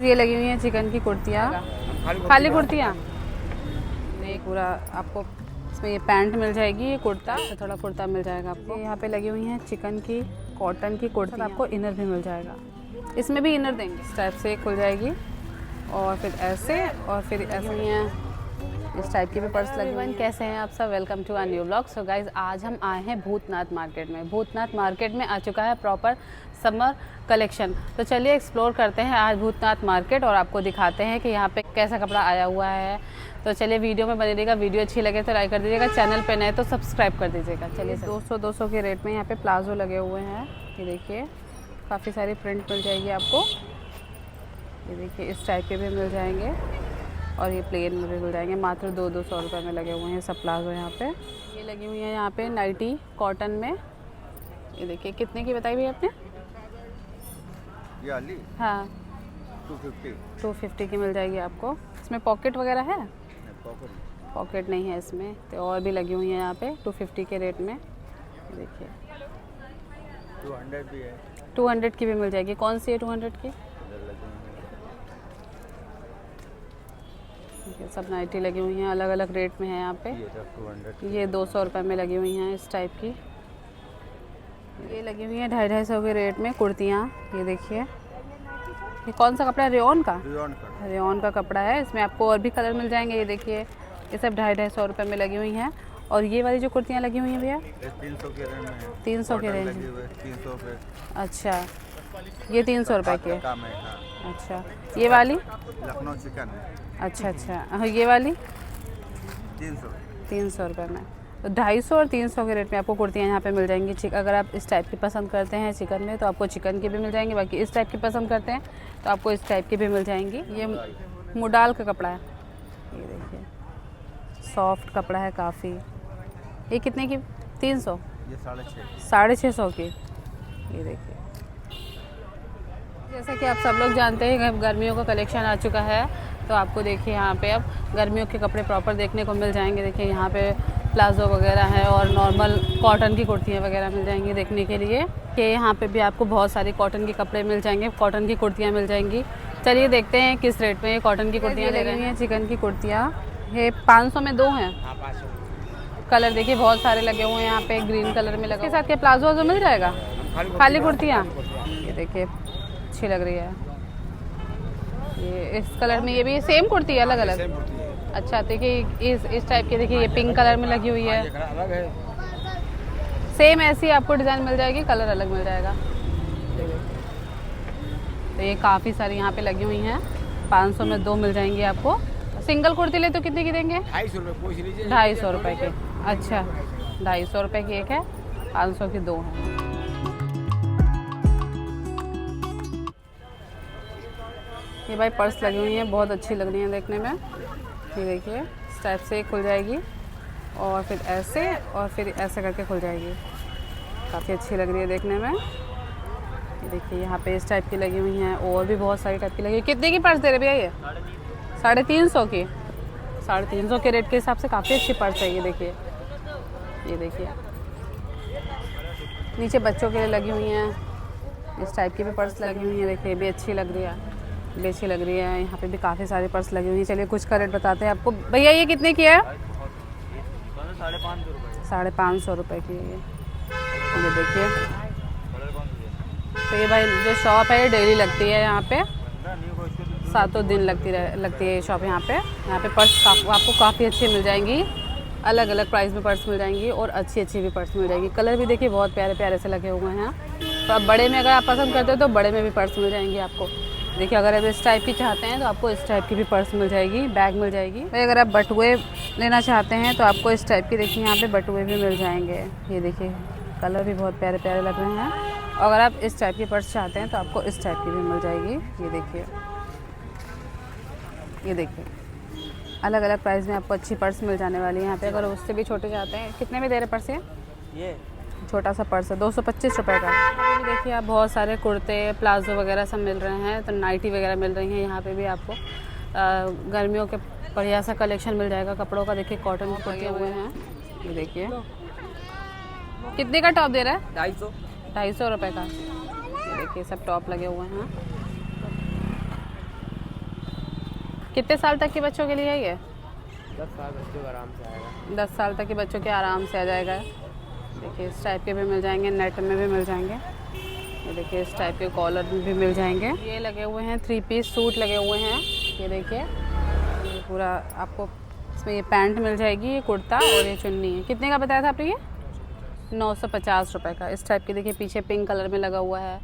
ये लगी हुई हैं चिकन की कुर्तियाँ, खाली कुर्तियाँ नहीं, पूरा आपको इसमें ये पैंट मिल जाएगी, ये कुर्ता, थोड़ा कुर्ता मिल जाएगा आपको। यहाँ पे लगी हुई हैं चिकन की कॉटन की कुर्ती, आपको इनर भी मिल जाएगा, इसमें भी इनर देंगे। इस टाइप से खुल जाएगी और फिर ऐसे और फिर ऐसे ही हैं, इस टाइप की भी पर्स लगी हुई। कैसे हैं आप सब, welcome to our new vlog. So guys आज हम आए हैं भूतनाथ मार्केट में। भूतनाथ मार्केट में आ चुका है प्रॉपर समर कलेक्शन। तो चलिए एक्सप्लोर करते हैं आज भूतनाथ मार्केट और आपको दिखाते हैं कि यहाँ पे कैसा कपड़ा आया हुआ है। तो चलिए वीडियो में बने रहिएगा, वीडियो अच्छी लगे तो लाइक कर दीजिएगा, चैनल पे नए तो सब्सक्राइब कर दीजिएगा। चलिए 200 के रेट में यहाँ पे प्लाजो लगे हुए हैं। ये देखिए काफ़ी सारी प्रिंट मिल जाएगी आपको। ये देखिए इस टाइप के भी मिल जाएंगे और ये प्लेन में भी मिल जाएंगे। मात्र 200 रुपये में लगे हुए हैं सब प्लाजो। यहाँ पे ये लगी हुई है यहाँ पे नाइटी कॉटन में। ये देखिए कितने की बताई भैया आपने? ये वाली हाँ 250 की मिल जाएगी आपको। इसमें पॉकेट वगैरह है? पॉकेट नहीं है इसमें। तो और भी लगी हुई है यहाँ पे 250 के रेट में। देखिए 200 भी है, 200 की भी मिल जाएगी। कौन सी है 200 की? सब नाइटी लगी हुई हैं, अलग अलग रेट में है यहाँ पे। ये 200 रुपये में लगी हुई हैं इस टाइप की। ये लगी हुई हैं 250 के रेट में कुर्तियाँ। ये देखिए ये कौन सा कपड़ा है? रेयॉन का? रेयॉन का कपड़ा है। इसमें आपको और भी कलर मिल जाएंगे। ये देखिए ये सब 250 रुपये में लगी हुई हैं। और ये वाली जो कुर्तियाँ लगी हुई हैं भैया 300 के रेंज में है। 300 के रेंज में? 300 पे। अच्छा ये 300 रुपये की है। काम है, हाँ। अच्छा ये वाली? लखनऊ चिकन है। अच्छा अच्छा ये वाली 300 रुपये में। तो 250 और 300 के रेट में आपको कुर्तियाँ यहाँ पे मिल जाएंगी। अगर आप इस टाइप की पसंद करते हैं चिकन में तो आपको चिकन की भी मिल जाएंगी। बाकी इस टाइप की पसंद करते हैं तो आपको इस टाइप की भी मिल जाएंगी। ये मुडाल का कपड़ा है। ये देखिए सॉफ्ट कपड़ा है काफ़ी। ये कितने की? 300? ये 650 की। ये देखिए जैसा कि आप सब लोग जानते हैं गर्मियों का कलेक्शन आ चुका है। तो आपको देखिए यहाँ पे अब गर्मियों के कपड़े प्रॉपर देखने को मिल जाएंगे। देखिए यहाँ पे प्लाजो वगैरह है और नॉर्मल कॉटन की कुर्तियाँ वगैरह मिल जाएंगी देखने के लिए। कि यहाँ पे भी आपको बहुत सारी कॉटन के कपड़े मिल जाएंगे, कॉटन की कुर्तियाँ मिल जाएंगी। चलिए देखते हैं किस रेट में ये कॉटन की कुर्तियाँ ले रही हैं। चिकन की कुर्तियाँ ये 500 में 2 हैं। कलर देखिए बहुत सारे लगे हुए हैं यहाँ पे। ग्रीन कलर में लगा, के साथ के प्लाजो वाजो मिल जाएगा? खाली कुर्तियाँ ये देखिए अच्छी लग रही है। ये इस कलर में, ये भी सेम कुर्ती है अलग अलग? अच्छा देखिए इस टाइप की देखिए ये पिंक कलर में लगी हुई है। सेम ऐसी आपको डिज़ाइन मिल जाएगी, कलर अलग मिल जाएगा। तो ये काफ़ी सारी यहाँ पे लगी हुई हैं। 500 में 2 मिल जाएंगी आपको। सिंगल कुर्ती ले तो कितने की देंगे? 250 रुपये की। अच्छा 250 रुपये की एक है, 500 की 2 है। ये भाई पर्स लगी हुई हैं, बहुत अच्छी लग रही हैं देखने में। ये देखिए इस टाइप से खुल जाएगी और फिर ऐसे और फिर ऐसे करके खुल जाएगी। काफ़ी अच्छी लग रही है देखने में। ये देखिए यहाँ पे इस टाइप की लगी हुई हैं और भी बहुत सारी टाइप की लगी हुई। कितने की पर्स दे रहे भैया ये? 350 की। 350 के रेट के हिसाब से काफ़ी अच्छी पर्स है। ये देखिए नीचे बच्चों के लिए लगी हुई हैं। इस टाइप की भी पर्स लगी हुई हैं। देखिए भी अच्छी लग रही है, भी अच्छी लग रही है। यहाँ पे भी काफ़ी सारी पर्स लगी हुई हैं। चलिए कुछ का रेट बताते हैं आपको। भैया ये कितने की है? 550 रुपये की है ये देखिए। तो ये भाई जो शॉप है ये डेली लगती है यहाँ पे, 7 दिन लगती है ये शॉप यहाँ पे पर्स आपको काफ़ी अच्छी मिल जाएंगी। अलग अलग प्राइस में पर्स मिल जाएंगी और अच्छी अच्छी भी पर्स मिल जाएगी। कलर भी देखिए बहुत प्यारे प्यारे से लगे हुए हैं। तो अब बड़े में अगर आप पसंद करते हो तो बड़े में भी पर्स मिल जाएंगी आपको। देखिए अगर आप इस टाइप की चाहते हैं तो आपको इस टाइप की भी पर्स मिल जाएगी, बैग मिल जाएगी। भाई अगर आप बटुए लेना चाहते हैं तो आपको इस टाइप की देखिए यहाँ पे बटुए भी मिल जाएंगे। ये देखिए कलर भी बहुत प्यारे प्यारे लग रहे हैं। और अगर आप इस टाइप की पर्स चाहते हैं तो आपको इस टाइप की भी मिल जाएगी। ये देखिए अलग अलग प्राइस में आपको अच्छी पर्स मिल जाने वाली है यहाँ पे। अगर उससे भी छोटे चाहते हैं, कितने में दे रहे पर्स? ये छोटा सा पर्स है 225 रुपये का। यहाँ पे भी देखिए आप बहुत सारे कुर्ते प्लाजो वगैरह सब मिल रहे हैं। तो नाइटी वगैरह मिल रही हैं यहाँ पे भी आपको। गर्मियों के बढ़िया सा कलेक्शन मिल जाएगा कपड़ों का। देखिए कॉटन की कुर्तियाँ हुए हैं। ये देखिए कितने का टॉप दे रहा है? 250 रुपये का। ये देखिए सब टॉप लगे हुए हैं। कितने साल तक के बच्चों के लिए है ये? 10 साल बच्चों को आराम से आएगा। 10 साल तक के बच्चों के आराम से आ जाएगा। देखिए इस टाइप के भी मिल जाएंगे, नेट में भी मिल जाएंगे। ये देखिए इस टाइप के कॉलर में भी मिल जाएंगे। ये लगे हुए हैं 3 पीस सूट लगे हुए हैं। ये देखिए ये पूरा आपको इसमें ये पैंट मिल जाएगी, ये कुर्ता और ये चुन्नी है। कितने का बताया था आपने ये? 950 रुपये का। इस टाइप के देखिए पीछे पिंक कलर में लगा हुआ है,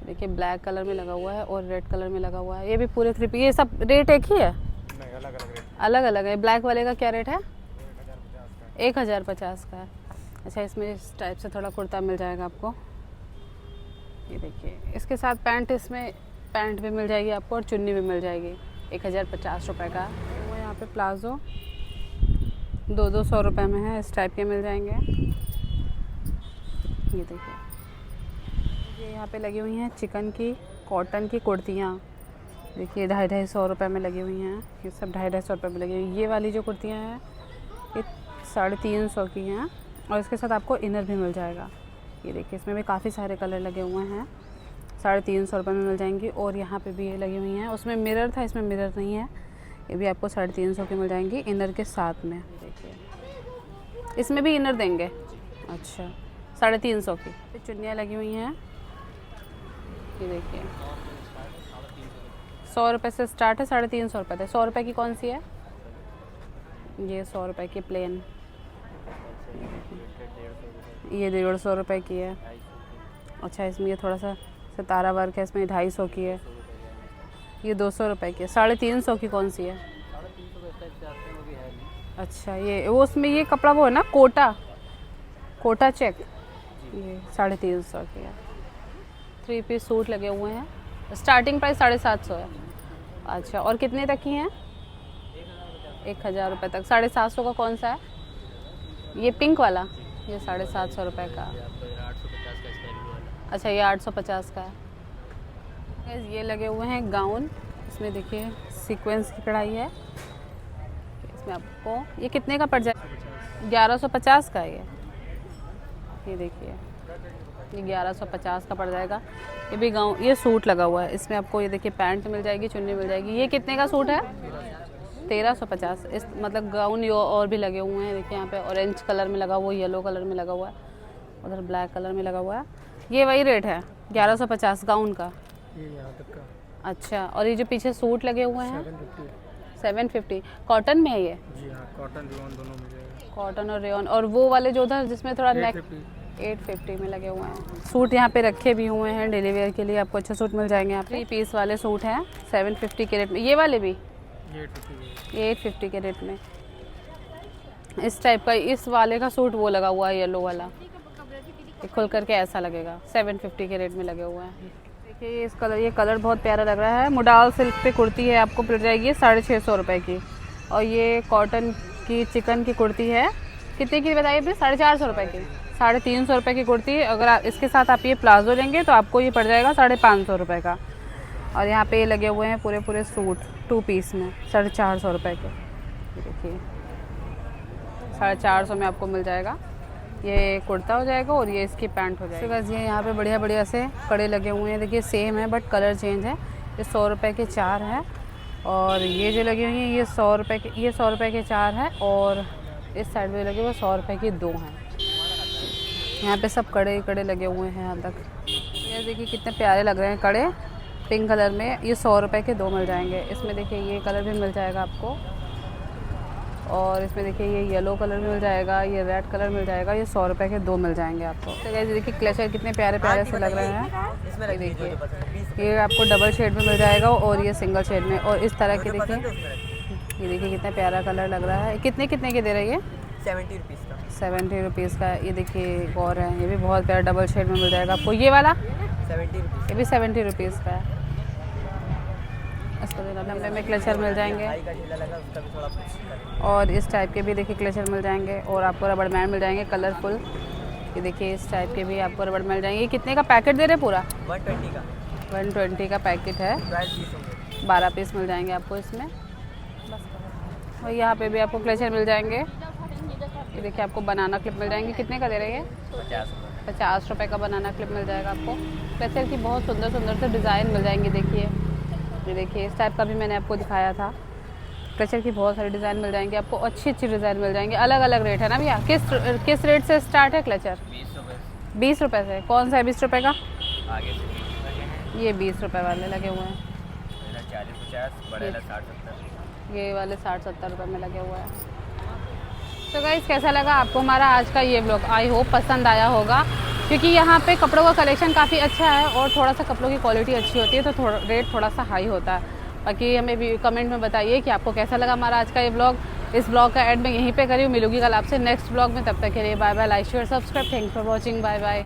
देखिए ब्लैक कलर में लगा हुआ है और रेड कलर में लगा हुआ है। ये भी पूरे 3 पीस। ये सब रेट एक ही है? नहीं, अलग अलग रेट। अलग अलग है। ब्लैक वाले का क्या रेट है? 1050 का है। अच्छा, इसमें इस टाइप से थोड़ा कुर्ता मिल जाएगा आपको। ये देखिए इसके साथ पैंट, इसमें पैंट भी मिल जाएगी आपको और चुन्नी भी मिल जाएगी। 1050 रुपये का। वो यहाँ पे प्लाज़ो 200 रुपये में है। इस टाइप के मिल जाएंगे। ये देखिए ये यहाँ पे लगी हुई हैं चिकन की कॉटन की कुर्तियाँ। देखिए 250 रुपये में लगी हुई हैं। ये सब 250 रुपये में लगी हुई। ये वाली जो कुर्तियाँ हैं ये 350 की हैं और इसके साथ आपको इनर भी मिल जाएगा। ये देखिए इसमें भी काफ़ी सारे कलर लगे हुए हैं। 350 रुपये में मिल जाएंगी। और यहाँ पे भी ये लगी हुई हैं। उसमें मिरर था, इसमें मिरर नहीं है। ये भी आपको 350 की मिल जाएंगी इनर के साथ में। देखिए इसमें भी इनर देंगे। अच्छा, 350 की। फिर चुन्नियाँ लगी हुई हैं। ये देखिए 100 रुपये से स्टार्ट है, 350 रुपये तक। 100 रुपये की कौन सी है? ये 100 रुपये की प्लेन। ये 150 रुपये की है। अच्छा, इसमें ये थोड़ा सा सितारा वर्क है, इसमें 250 की है। ये 200 रुपये की है। 350 की कौन सी है? अच्छा, ये वो उसमें ये कपड़ा वो है ना, कोटा चेक। ये 350 की है। 3 पीस सूट लगे हुए हैं। स्टार्टिंग प्राइस 750 है। अच्छा, और कितने तक की हैं? 1000 रुपये तक। 750 का कौन सा है? ये पिंक वाला, ये 750 रुपये का। अच्छा, ये 850 का है। ये लगे हुए हैं गाउन। इसमें देखिए सीक्वेंस की कढ़ाई है। इसमें आपको ये कितने का पड़ जाए? 1150 का है ये देखिए ये 1150 का पड़ जाएगा। ये भी गाउन, ये सूट लगा हुआ है। इसमें आपको ये देखिए पैंट मिल जाएगी, चुन्नी मिल जाएगी। ये कितने का सूट है? 1350। इस मतलब गाउन और भी लगे हुए हैं। देखिए यहाँ पे ऑरेंज कलर में लगा हुआ है, येलो कलर में लगा हुआ है, उधर ब्लैक कलर में लगा हुआ है। ये वही रेट है 1150 गाउन का। ये यहाँ तक का। अच्छा, और ये जो पीछे सूट लगे हुए हैं 750। कॉटन में है ये? जी हाँ, कॉटन रेयॉन दोनों मिल जाएगा। कॉटन और रेयॉन। और वो वाले जो उधर जिसमें थोड़ा नेक 850 में लगे हुए हैं। सूट यहाँ पे रखे भी हुए हैं डेली वेयर के लिए। आपको अच्छे सूट मिल जाएंगे यहाँ पे। 3 पीस वाले सूट हैं 750 के रेट में। ये वाले भी ये 850 के रेट में। इस टाइप का इस वाले का सूट वो लगा हुआ है, येलो वाला। ये खुल करके ऐसा लगेगा। 750 के रेट में लगे हुए हैं। देखिए ये कलर बहुत प्यारा लग रहा है। मुडाल सिल्क पे कुर्ती है, आपको पड़ जाएगी 650 रुपये की। और ये कॉटन की चिकन की कुर्ती है। कितने की बताइए फिर? 450 रुपये की। 350 रुपये की कुर्ती। अगर आप इसके साथ आप ये प्लाजो लेंगे तो आपको ये पड़ जाएगा 550 रुपये का। और यहाँ पे ये लगे हुए हैं पूरे सूट 2 पीस में 450 रुपये के। देखिए 450 में आपको मिल जाएगा। ये कुर्ता हो जाएगा और ये इसकी पैंट हो जाएगी। बस ये यहाँ पे बढ़िया से कड़े लगे हुए हैं। देखिए सेम है बट कलर चेंज है। ये 100 रुपये के 4 हैं। और ये जो लगी हुई हैं ये 100 रुपये के, ये 100 रुपये के 4 हैं। और इस साइड में लगे हुए 100 रुपये की 2 हैं। यहाँ पे सब कड़े लगे हुए हैं यहाँ तक। ये देखिए कितने प्यारे लग रहे हैं कड़े, पिंक कलर में। ये 100 रुपये के 2 मिल जाएंगे। इसमें देखिए ये कलर भी मिल जाएगा आपको। और इसमें देखिए ये येलो कलर मिल जाएगा, ये रेड कलर मिल जाएगा। ये 100 रुपये के 2 मिल जाएंगे आपको। तो गाइस देखिए क्लचर कितने प्यारे से लग रहे हैं। ये देखिए ये आपको डबल शेड में मिल जाएगा और ये सिंगल शेड में। और इस तरह के देखिए, ये देखिए कितना प्यारा कलर लग रहा है। कितने के दे रही है? 70 रुपीज़ का। 70 रुपीज़ का। ये देखिए और है, ये भी बहुत प्यारा डबल शेड में मिल जाएगा आपको। ये वाला 70 रुपीज़। ये भी 70 रुपीज़ का है। इसको लंबे में क्लचर मिल जाएंगे। और इस टाइप के भी देखिए क्लचर मिल जाएंगे। और आपको रबड़ बैंड मिल जाएंगे कलरफुल। ये देखिए इस टाइप के भी आपको रबड़ मिल जाएंगे। ये कितने का पैकेट दे रहे हैं पूरा? 120 का। 120 का पैकेट है। 12 पीस मिल जाएंगे आपको इसमें। और यहाँ पे भी आपको क्लचर मिल जाएंगे। ये देखिए आपको बनाना क्लिप मिल जाएंगे। कितने का दे रहे हैं? 50 रुपये का बनाना क्लिप मिल जाएगा आपको। क्लचर की बहुत सुंदर से डिज़ाइन मिल जाएंगे। देखिए ये देखिए इस टाइप का भी मैंने आपको दिखाया था। क्लचर की बहुत सारी डिज़ाइन मिल जाएंगी आपको, अच्छी अच्छी डिज़ाइन मिल जाएंगी, अलग अलग रेट है ना भैया। किस रेट से स्टार्ट है क्लचर? 20 रुपये 20 रुपये से। कौन सा है 20 रुपये का? आगे से 20 रुपये के हैं, ये 20 रुपये वाले लगे हुए हैं, इधर 40-50, बड़े वाला 60-70। ये वाले 60-70 रुपये में लगे हुए हैं। तो गाइस कैसा लगा आपको हमारा आज का ये व्लॉग? आई होप पसंद आया होगा, क्योंकि यहाँ पे कपड़ों का कलेक्शन काफ़ी अच्छा है और थोड़ा सा कपड़ों की क्वालिटी अच्छी होती है, तो रेट थोड़ा सा हाई होता है। बाकी हमें भी कमेंट में बताइए कि आपको कैसा लगा हमारा आज का ये व्लॉग। इस ब्लॉग का ऐड मैं यहीं पे करी हूँ। मिलूंगी कल आपसे नेक्स्ट ब्लॉग में, तब तक के लिए bye bye, like share subscribe, thanks for watching, bye bye.